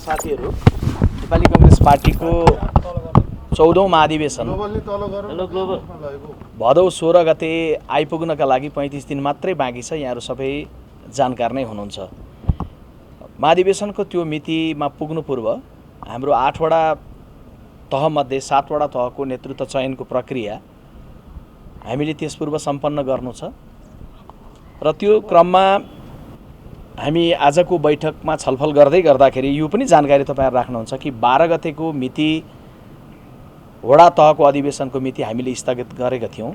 साथीहरू, नेपाली कांग्रेस पार्टीको 14औं महाधिवेशन भदौ 16 गते आइपुग्नका लागि 35 दिन मात्रै बाँकी छ। यहाँहरू सबै जानकार नै हुनुहुन्छ। महाधिवेशनको त्यो मितिमा पुग्नु पूर्व हाम्रो 8वटा तहमध्ये 7वटा तहको नेतृत्व चयनको प्रक्रिया हामीले त्यसपूर्व सम्पन्न गर्नु छ र त्यो क्रममा हामी आजको बैठकमा छलफल गर्दै गर्दाखेरि यो पनि जानकारी तपाईहरु राख्नुहुन्छ कि 12 गतेको मिति वडा तहको अधिवेशनको मिति हामीले स्थगित गरेका थियौं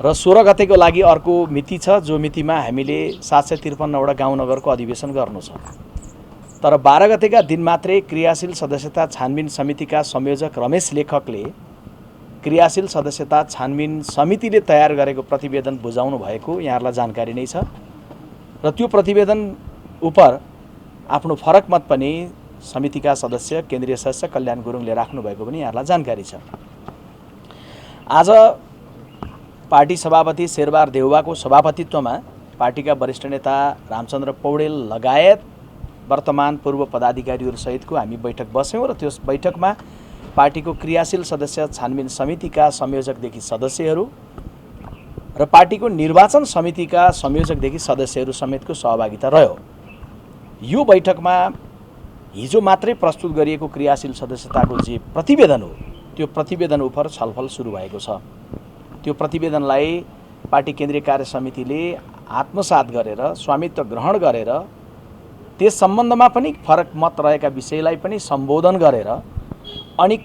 र 16 गतेको लागि अर्को मिति छ, जो मितिमा हामीले 753 वटा गाउँ नगरको अधिवेशन गर्नु छ। तर 12 गतेका दिन मात्रै क्रियाशील सदस्यता छानबिन समितिका संयोजक रमेश लेखकले क्रियाशील सदस्यता छानबिन समितिले तयार गरेको प्रतिवेदन बुझाउनु भएको यहाँहरुलाई जानकारी नै छ र त्यो प्रतिवेदन उपर आफ्नो फरक मत पनि समितिका सदस्य केन्द्रीय सदस्य कल्याण गुरुङले राख्नु भएको पनि यहाँहरुलाई जानकारी छ। आज पार्टी सभापति शेरबहादुर देउवाको सभापतित्वमा पार्टीका वरिष्ठ नेता रामचन्द्र पौडेल लगायत वर्तमान पूर्व पदाधिकारीहरू सहितको हामी बैठक बस्यौं र त्यस बैठकमा पार्टीको क्रियाशील सदस्य छानबिन समितिका संयोजकदेखि सदस्यहरू र पार्टीको निर्वाचन समितिका संयोजकदेखि सदस्यहरू समेतको सहभागिता रह्यो। यो बैठकमा हिजो मात्रै प्रस्तुत गरिएको क्रियाशील सदस्यताको जे प्रतिवेदन हो त्यो प्रतिवेदन उपर छलफल सुरु भएको छ। त्यो प्रतिवेदनलाई पार्टी केन्द्रीय कार्य समितिले आत्मसात गरेर स्वामित्व ग्रहण गरेर त्यस सम्बन्धमा पनि फरक मत रहेका विषयलाई पनि सम्बोधन गरेर अनि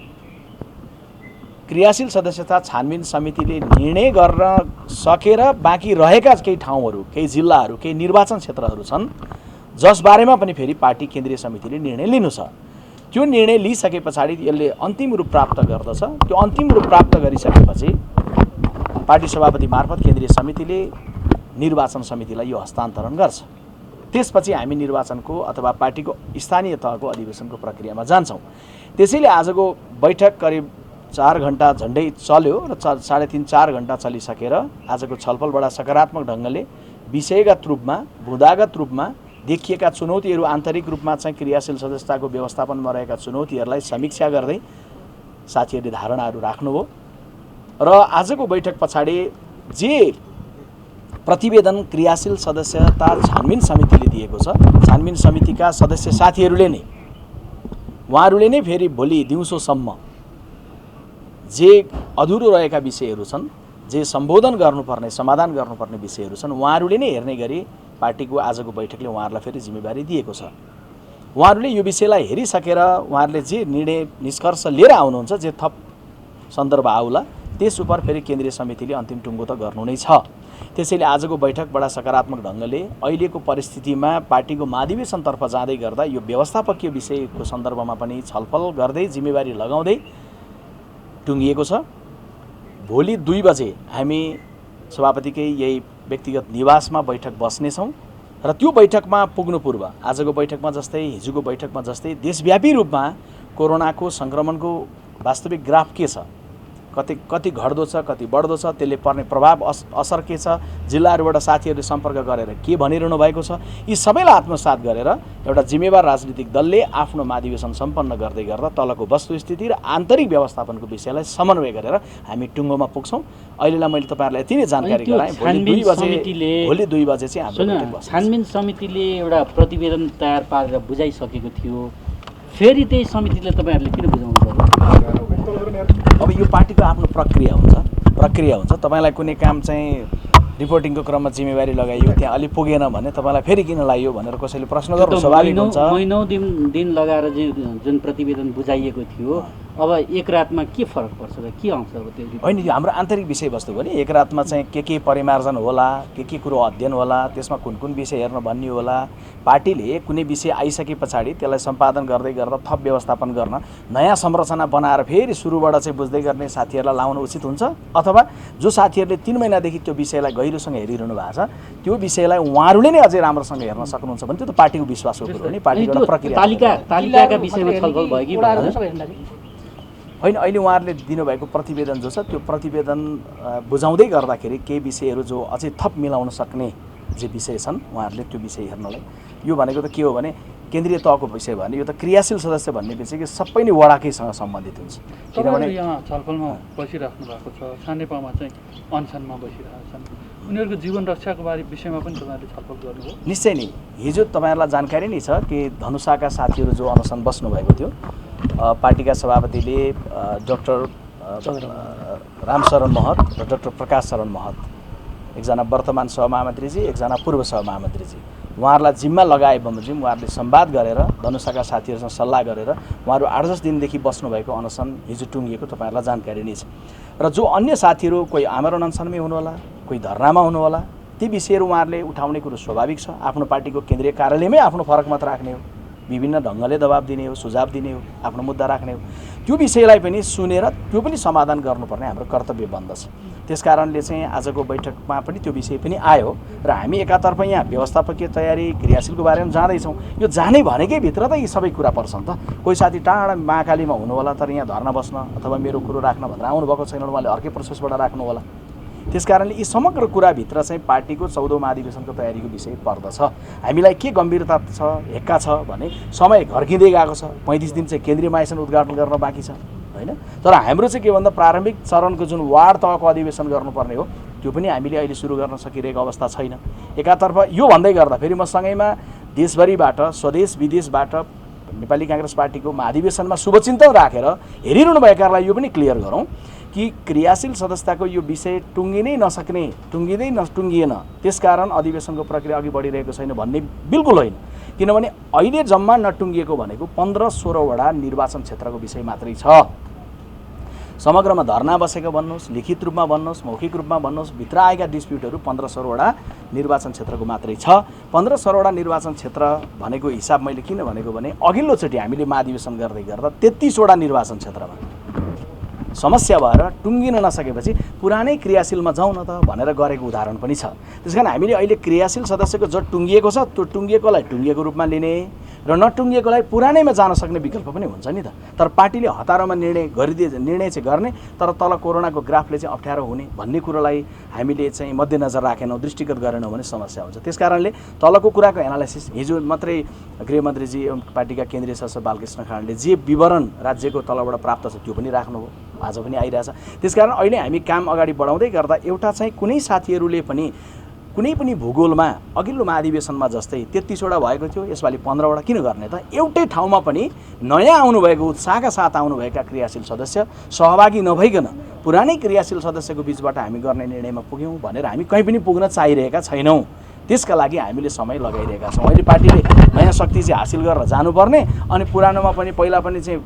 क्रियाशील सदस्यता छानबिन समितिले निर्णय गर्न सकेर बाँकी रहेका केही ठाउँहरू, केही जिल्लाहरू, केही निर्वाचन क्षेत्रहरू छन् जसबारेमा पनि फेरि पार्टी केन्द्रीय समितिले निर्णय लिनु छ। त्यो निर्णय लिइसके पछाडि यसले अन्तिम रूप प्राप्त गर्दछ। त्यो अन्तिम रूप प्राप्त गरिसकेपछि पार्टी सभापति मार्फत केन्द्रीय समितिले निर्वाचन समितिलाई यो हस्तान्तरण गर्छ। त्यसपछि हामी निर्वाचनको अथवा पार्टीको स्थानीय तहको अधिवेशनको प्रक्रियामा जान्छौं। त्यसैले आजको बैठक करिब 4 घण्टा झण्डै चल्यो र 3.5-4 घण्टा चलिसकेर आजको छलफल बडा सकारात्मक ढंगले विषयगत रूपमा बुँदागत रूपमा देखिएका चुनौतीहरू, आन्तरिक रूपमा चाहिँ क्रियाशील सदस्यताको व्यवस्थापनमा रहेका चुनौतीहरूलाई समीक्षा गर्दै साथीहरूले धारणाहरू राख्नुभयो र आजको बैठक पछाडि जे प्रतिवेदन क्रियाशील सदस्यता छानबिन समितिले दिएको छ, छानबिन समितिका सदस्य साथीहरूले नै उहाँहरूले नै फेरि भोलि दिउँसोसम्म जे अधुरो रहेका विषयहरू छन्, जे सम्बोधन गर्नुपर्ने, समाधान गर्नुपर्ने विषयहरू छन्, उहाँहरूले नै हेर्ने गरी पार्टीको आजको बैठकले उहाँहरूलाई फेरि जिम्मेवारी दिएको छ। उहाँहरूले यो विषयलाई हेरिसकेर उहाँहरूले जे निर्णय निष्कर्ष लिएर आउनुहुन्छ, जे थप सन्दर्भ आउला त्यस उपर फेरि केन्द्रीय समितिले अन्तिम टुङ्गो त गर्नु नै छ। त्यसैले आजको बैठक बडा सकारात्मक ढंगले अहिलेको परिस्थितिमा पार्टीको महाधिवेशनतर्फ जाँदै गर्दा यो व्यवस्थापकीय विषयको सन्दर्भमा पनि छलफल गर्दै जिम्मेवारी लगाउँदै टुङ्गिएको छ। भोलि 2 बजे हामी सभापतिकै यही व्यक्तिगत निवासमा बैठक बस्नेछौं र त्यो बैठकमा पुग्नु पूर्व आजको बैठकमा जस्तै हिजोको बैठकमा जस्तै देशव्यापी रूपमा कोरोनाको संक्रमणको वास्तविक ग्राफ के छ, कति घट्दो छ, कति बढ्दो छ, त्यसले पर्ने प्रभाव असर के छ, जिल्लाहरूबाट साथीहरूले सम्पर्क गरेर के भनिरहनु भएको छ, यी सबैलाई आत्मसात गरेर एउटा जिम्मेवार राजनीतिक दलले आफ्नो महाधिवेशन सम्पन्न गर्दै गर्दा तलको वस्तुस्थिति र आन्तरिक व्यवस्थापनको विषयलाई समन्वय गरेर हामी टुङ्गोमा पुग्छौं। अहिलेलाई मैले तपाईहरुलाई यति नै जानकारी गराएँ। भोलि 2 बजे चाहिँ हाम्रो बैठक बस्छ। छानबिन समितिले एउटा प्रतिवेदन तयार पारेर बुझाइसकेको थियो, फेरि त्यही समितिले तपाईहरुले किन बुझाउनु पर्यो? अब यो पार्टीको आफ्नो प्रक्रिया हुन्छ। तपाईलाई कुनै काम चाहिँ रिपोर्टिङको क्रममा जिम्मेवारी लगाइयो, त्यहाँ अलि पुगेन भने तपाईलाई फेरि किन लाग्यो भनेर कसैले प्रश्न गर्नु स्वाभाविक हुन्छ। महिनौं दिन लगाएर जुन प्रतिवेदन बुझाइएको थियो, अब एक रातमा के फरक पर्छ र के आउँछ अब त्यो? हैन, यो हाम्रो आन्तरिक विषयवस्तु हो नि। एक रातमा चाहिँ के परिमार्जन होला, के कुरो अध्ययन होला, त्यसमा कुन विषय हेर्न भन्ने होला। पार्टीले कुनै विषय आइसके पछाडि त्यसलाई सम्पादन गर्दै गर्दा थप व्यवस्थापन गर्न नयाँ संरचना बनाएर फेरि सुरुबाट चाहिँ बुझ्दै गर्ने साथीहरूलाई लाउन उचित हुन्छ, अथवा जो साथीहरूले 3 महिनादेखि त्यो विषयलाई गहिरोसँग हेरिरहनु भएको छ त्यो विषयलाई उहाँहरूले नै अझै राम्रोसँग हेर्न सक्नुहुन्छ भने त्यो त पार्टीको विश्वासको कुरो हो नि। पार्टीको प्रक्रिया तालिकाका विषयमा छलफल भयो कि होइन? अहिले उहाँहरूले दिनुभएको प्रतिवेदन जो छ त्यो प्रतिवेदन बुझाउँदै गर्दाखेरि केही विषयहरू जो अझै थप मिलाउन सक्ने जे विषय छन् उहाँहरूले त्यो विषय हेर्नलाई, यो भनेको त के हो भने केन्द्रीय तहको विषय भने यो त क्रियाशील सदस्य भन्ने बित्तिकै सबै नै वडाकैसँग सम्बन्धित हुन्छ। किनभने यहाँ छलफलमा बसिराख्नु भएको छ, सानेपामा चाहिँ अनसनमा बसिरहेका छन्, उनीहरूको जीवन रक्षाको विषयमा पनि तपाईँहरूले छलफल गर्नुभयो? निश्चय नै। हिजो तपाईँहरूलाई जानकारी नै छ कि धनुषाका साथीहरू जो अनसन बस्नुभएको थियो, पार्टीका सभापतिले डाक्टर रामशरण महत र डाक्टर प्रकाश शरण महत, एकजना वर्तमान सहमहामन्त्रीजी, एकजना पूर्व सहमहामन्त्रीजी, उहाँहरूलाई जिम्मा लगाए बमोजिम उहाँहरूले संवाद गरेर धनुषाका साथीहरूसँग सल्लाह गरेर उहाँहरू 8-10 दिनदेखि बस्नुभएको अनसन हिजो टुङ्गिएको तपाईँहरूलाई जानकारी नै छ। र जो अन्य साथीहरू कोही आमरण अनसनमै हुनुहोला, कोही धरनामा हुनुहोला, ती विषयहरू उहाँहरूले उठाउने कुरो स्वाभाविक छ। आफ्नो पार्टीको केन्द्रीय कार्यालयमै आफ्नो फरक मत राख्ने हो, विभिन्न ढङ्गले दबाब दिने हो, सुझाव दिने हो, आफ्नो मुद्दा राख्ने हो। त्यो विषयलाई पनि सुनेर त्यो पनि समाधान गर्नुपर्ने हाम्रो कर्तव्य बन्दछ। त्यसकारणले चाहिँ आजको बैठकमा पनि त्यो विषय पनि आयो र हामी एकातर्फ यहाँ व्यवस्थापकीय तयारी क्रियाशीलको बारेमा जाँदैछौँ। यो जाने भनेकै भित्र त यी सबै कुरा पर्छन् त। कोही साथी टाढा महाकालीमा हुनुहोला तर यहाँ धर्ना बस्न अथवा मेरो कुरो राख्न भनेर आउनुभएको छैन, उहाँले अर्कै प्रोसेसबाट राख्नु होला। त्यसकारणले यी समग्र कुराभित्र चाहिँ पार्टीको 14औं महाधिवेशनको तयारीको विषय पर्दछ। हामीलाई के गम्भीरता छ, हेक्का छ भने समय घर्किँदै गएको छ। 35 दिन चाहिँ केन्द्रीय महाधिवेशन उद्घाटन गर्न बाँकी छ होइन। तर हाम्रो चाहिँ के भन्दा प्रारम्भिक चरणको जुन वार्ड तहको अधिवेशन गर्नुपर्ने हो त्यो पनि हामीले अहिले सुरु गर्न सकिरहेको अवस्था छैन। एकातर्फ यो भन्दै गर्दा फेरि म सँगैमा देशभरिबाट स्वदेश विदेशबाट नेपाली काङ्ग्रेस पार्टीको महाधिवेशनमा शुभचिन्तन राखेर हेरिरहनु भएकाहरूलाई यो पनि क्लियर गरौँ कि क्रियाशील सदस्यताको यो विषय टुङ्गिनै नसक्ने, टुङ्गिएन, त्यसकारण अधिवेशनको प्रक्रिया अघि बढिरहेको छैन भन्ने बिल्कुल होइन। किनभने अहिले जम्मा नटुङ्गिएको भनेको 15-16 वटा निर्वाचन क्षेत्रको विषय मात्रै छ। समग्रमा धरना बसेको भन्नुहोस्, लिखित रूपमा भन्नुहोस्, मौखिक रूपमा भन्नुहोस्, भित्र आएका डिस्प्युटहरू 15-16 वटा निर्वाचन क्षेत्रको मात्रै छ। 15-16 वटा निर्वाचन क्षेत्र भनेको हिसाब मैले किन भनेको भने अघिल्लोचोटि हामीले महाधिवेशन गर्दै गर्दा 33 वटा निर्वाचन क्षेत्रमा समस्या भएर टुङ्गिन नसकेपछि पुरानै क्रियाशीलमा जाउँ न त भनेर गरेको उदाहरण पनि छ। त्यसकारण हामीले अहिले क्रियाशील सदस्यको जो टुङ्गिएको छ त्यो टुङ्गिएकोलाई टुङ्गिएको रूपमा लिने र नटुङ्गिएकोलाई पुरानैमा जान सक्ने विकल्प पनि हुन्छ नि त। तर पार्टीले हतारोमा निर्णय चाहिँ गर्ने तर तल कोरोनाको ग्राफले चाहिँ अप्ठ्यारो हुने भन्ने कुरोलाई हामीले चाहिँ मध्यनजर राखेनौँ, दृष्टिगत गरेनौँ भने समस्या हुन्छ। त्यसकारणले तलको कुराको एनालाइसिस हिजो मात्रै गृहमन्त्रीजी एवं पार्टीका केन्द्रीय सदस्य बालकृष्ण खाँडले जे विवरण राज्यको तलबाट प्राप्त छ त्यो पनि राख्नुभयो, आज पनि आइरहेछ। त्यसकारण अहिले हामी काम अगाडि बढाउँदै गर्दा एउटा चाहिँ कुनै साथीहरूले पनि कुनै पनि भूगोलमा अघिल्लो महाधिवेशनमा जस्तै 33 वटा भएको थियो, यसपालि 15 वटा किन गर्ने त? एउटै ठाउँमा पनि नयाँ आउनुभएको उत्साहका साथ आउनुभएका क्रियाशील सदस्य सहभागी नभइकन पुरानै क्रियाशील सदस्यको बिचबाट हामी गर्ने निर्णयमा पुग्यौँ भनेर हामी कहीँ पनि पुग्न चाहिरहेका छैनौँ। त्यसका लागि हामीले समय लगाइरहेका छौँ। अहिले पार्टीले नयाँ शक्ति चाहिँ हासिल गरेर जानुपर्ने अनि पुरानोमा पनि पहिला पनि चाहिँ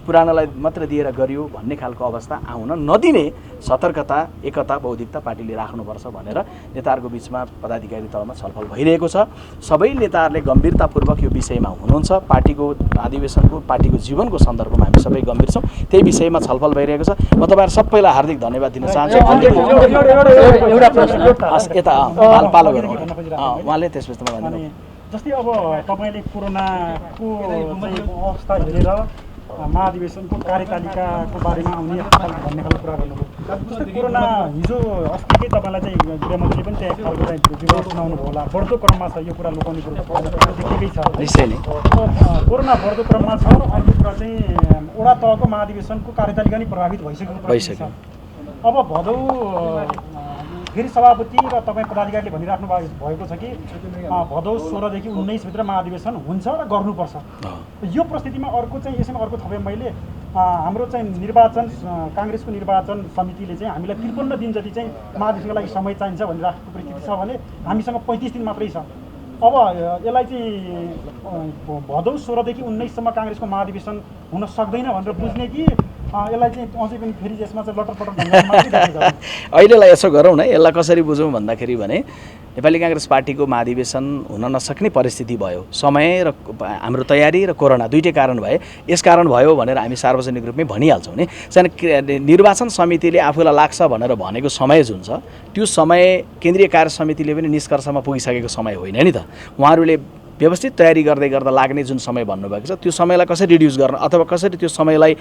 पुरानोलाई मात्र दिएर गरियो भन्ने खालको अवस्था आउन नदिने सतर्कता, एकता, बौद्धिकता पार्टीले राख्नुपर्छ भनेर नेताहरूको बिचमा पदाधिकारी तहमा छलफल भइरहेको छ। सबै नेताहरूले गम्भीरतापूर्वक यो विषयमा हुनुहुन्छ। पार्टीको अधिवेशनको, पार्टीको जीवनको सन्दर्भमा हामी सबै गम्भीर छौँ। त्यही विषयमा छलफल भइरहेको छ। म तपाईँहरू सबैलाई हार्दिक धन्यवाद दिन चाहन्छु। एउटा प्रश्न यता पालो गरौँ उहाँले त्यसपछि तपाईँ जस्तै अब तपाईँले कोरोनाको अवस्था हेरेर महाधिवेशनको कार्यतालिकाको बारेमा आउने भन्ने खालको कुरा गर्नुभयो। जस्तै कोरोना हिजो अस्तिकै तपाईँलाई चाहिँ गृहमन्त्रीले पनि त्यहाँ खालको चाहिँ विवरण सुनाउनु भयो होला। बढ्दो क्रममा छ यो कुरा, लुकाउने कुरो देखिएकै छ। निश्चय नै कोरोना बढ्दो क्रममा छ र अर्को कुरा चाहिँ वडा तहको महाधिवेशनको कार्यतालिका नै प्रभावित भइसक्यो। अब भदौ फेरि सभापति र तपाईँ पदाधिकारीले भनिराख्नु भएको छ कि भदौ 16 देखि 19 भित्र महाधिवेशन हुन्छ र गर्नुपर्छ। यो परिस्थितिमा अर्को चाहिँ यसमा अर्को थपेँ मैले, हाम्रो चाहिँ निर्वाचन काङ्ग्रेसको निर्वाचन समितिले चाहिँ हामीलाई 53 दिन जति चाहिँ महाधिवेशनको लागि समय चाहिन्छ भनिराखेको परिस्थिति छ भने हामीसँग 35 दिन मात्रै छ। अब यसलाई चाहिँ भदौ 16 देखि 19 सम्म काङ्ग्रेसको महाधिवेशन हुन सक्दैन भनेर बुझ्ने कि यसलाई चाहिँ अझै पनि फेरि यसमा चाहिँ लटरपटर अहिलेलाई यसो गरौँ न, यसलाई कसरी बुझौँ भन्दाखेरि भने नेपाली काङ्ग्रेस पार्टीको महाधिवेशन हुन नसक्ने परिस्थिति भयो, समय र हाम्रो तयारी र कोरोना दुईटै कारण भए। यस कारण भयो भनेर हामी सार्वजनिक रूपमै भनिहाल्छौँ नि। निर्वाचन समितिले आफूलाई लाग्छ भनेर भनेको समय जुन छ त्यो समय केन्द्रीय कार्य समितिले पनि निष्कर्षमा पुगिसकेको समय होइन नि त। उहाँहरूले व्यवस्थित तयारी गर्दै गर्दा लाग्ने जुन समय भन्नुभएको छ त्यो समयलाई कसरी रिड्युस गर्न अथवा कसरी त्यो समयलाई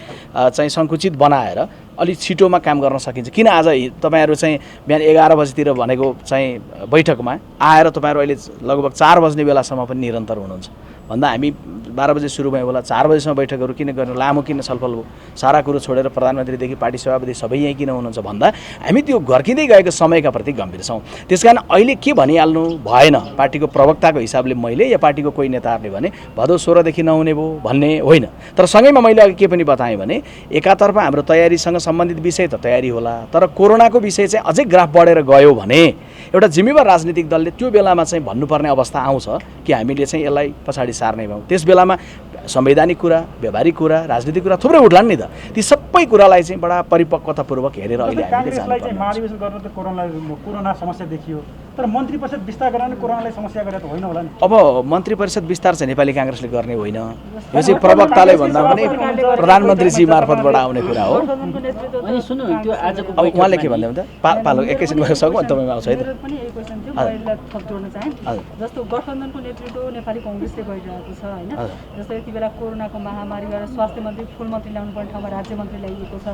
चाहिँ सङ्कुचित बनाएर अलिक छिटोमा काम गर्न सकिन्छ। किन आज तपाईँहरू चाहिँ बिहान 11 बजीतिर भनेको चाहिँ बैठकमा आएर तपाईँहरू अहिले लगभग 4 बज्ने बेलासम्म पनि निरन्तर हुनुहुन्छ भन्दा हामी 12 बजे सुरु भयो होला 4 बजेसम्म बैठकहरू किन गर्नु, लामो किन छलफल हो, सारा कुरो छोडेर प्रधानमन्त्रीदेखि पार्टी सभापति सबै यहीँ किन हुनुहुन्छ भन्दा हामी त्यो घर्किँदै गएको समयका प्रति गम्भीर छौँ। त्यसकारण अहिले के भनिहाल्नु भएन, पार्टीको प्रवक्ताको हिसाबले मैले या पार्टीको कोही नेताहरूले भने भदौ 16 देखि नहुने भयो भन्ने होइन। तर सँगैमा मैले अघि के पनि बताएँ भने एकातर्फ हाम्रो तयारीसँग सम्बन्धित विषय त तयारी होला, तर कोरोनाको विषय चाहिँ अझै ग्राफ बढेर गयो भने एउटा जिम्मेवार राजनीतिक दलले त्यो बेलामा चाहिँ भन्नुपर्ने अवस्था आउँछ कि हामीले चाहिँ यसलाई पछाडि सार्ने भयौँ। त्यस बेलामा संवैधानिक कुरा, व्यावहारिक कुरा, राजनीतिक कुरा थुप्रै उठ्लान् नि त। ती सबै कुरालाई चाहिँ बडा परिपक्वतापूर्वक हेरेर अहिले हामीले कांग्रेसलाई चाहिँ महाधिवेशन गर्नु त कोरोना समस्या देखियो, तर मन्त्री परिषद विस्तार गर्न कोरोनालाई समस्या गरेर त होइन होला नि। अब मन्त्री परिषद विस्तार चाहिँ नेपाली कांग्रेसले गर्ने होइन, यो चाहिँ प्रवक्ताले भन्दा पनि प्रधानमन्त्रीजी मार्फतबाट आउने कुरा हो। अनि सुन्नु त्यो आजको अब उहाँले के भन्दै हुन्छ पालो एकैछिन गर्न सकौँ अनि तपाईँमा आउँछ है त। पनि यही क्वेसन थियो, पहिला थप जोड्न चाहे। जस्तो गठबन्धनको नेतृत्व नेपाली कांग्रेसले गरिरहेको छ होइन। जस्तो यति बेला कोरोनाको महामारी भएर स्वास्थ्य मन्त्री फुल मन्त्री ल्याउनुपर्ने ठाउँमा राज्य मन्त्री ल्याइएको छ।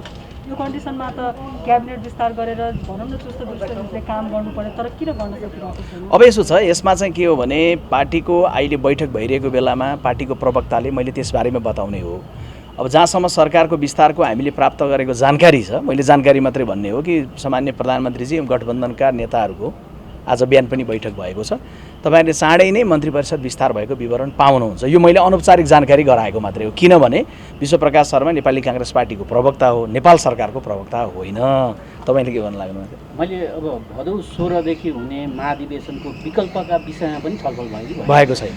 यो कन्डिसनमा त क्याबिनेट विस्तार गरेर भनौँ न चुस्त दुरुस्त रूपले काम गर्नु पर्यो, तर किन गर्न सकिरहेको छैन? अब यसो छ, यसमा चाहिँ के हो भने पार्टीको अहिले बैठक भइरहेको बेलामा पार्टीको प्रवक्ताले मैले त्यसबारेमा बताउने हो। अब जहाँसम्म सरकारको विस्तारको हामीले प्राप्त गरेको जानकारी छ, मैले जानकारी मात्रै भन्ने हो कि सामान्य प्रधानमन्त्रीजी गठबन्धनका नेताहरूको आज बिहान पनि बैठक भएको छ। तपाईँहरूले चाँडै नै मन्त्री परिषद विस्तार भएको विवरण पाउनुहुन्छ। यो मैले अनौपचारिक जानकारी गराएको मात्रै हो, किनभने विश्वप्रकाश शर्मा नेपाली कांग्रेस पार्टीको प्रवक्ता हो, नेपाल सरकारको प्रवक्ता होइन। तपाईँले के भन्नु लाग्नु? मैले अब भदौ 16 देखि हुने महाधिवेशनको विकल्पका विषयमा पनि छलफल भएको छैन।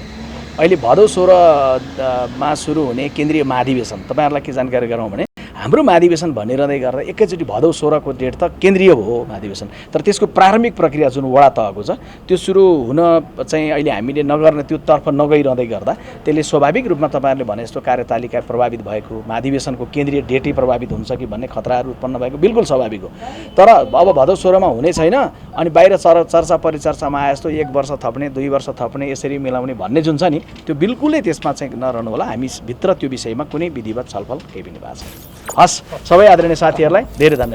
अहिले भदौ 16 मा सुरु हुने केन्द्रीय महाधिवेशन तपाईँहरूलाई के जानकारी गराउँ भने हाम्रो महाधिवेशन भनिरहँदै गर्दा एकैचोटि भदौ 16 को डेट त केन्द्रीय हो महाधिवेशन, तर त्यसको प्रारम्भिक प्रक्रिया जुन वडा तहको छ त्यो सुरु हुन चाहिँ अहिले हामीले नगर्ने त्यो तर्फ नगइरहँदै गर्दा त्यसले स्वाभाविक रूपमा तपाईँहरूले भने जस्तो कार्यतालिका प्रभावित भएको, महाधिवेशनको केन्द्रीय डेटै प्रभावित हुन्छ कि भन्ने खतराहरू उत्पन्न भएको बिल्कुल स्वाभाविक हो। तर अब भदौ 16 मा हुने छैन अनि बाहिर चर्चा परिचर्चामा आए जस्तो 1 वर्ष थप्ने 2 वर्ष थप्ने यसरी मिलाउने भन्ने जुन छ नि त्यो बिल्कुलै त्यसमा चाहिँ नरहनु होला। हामी भित्र त्यो विषयमा कुनै विधिवत छलफल केही पनि भएको छैन। हस्, सबै आदरणीय साथीहरूलाई धेरै धन्यवाद।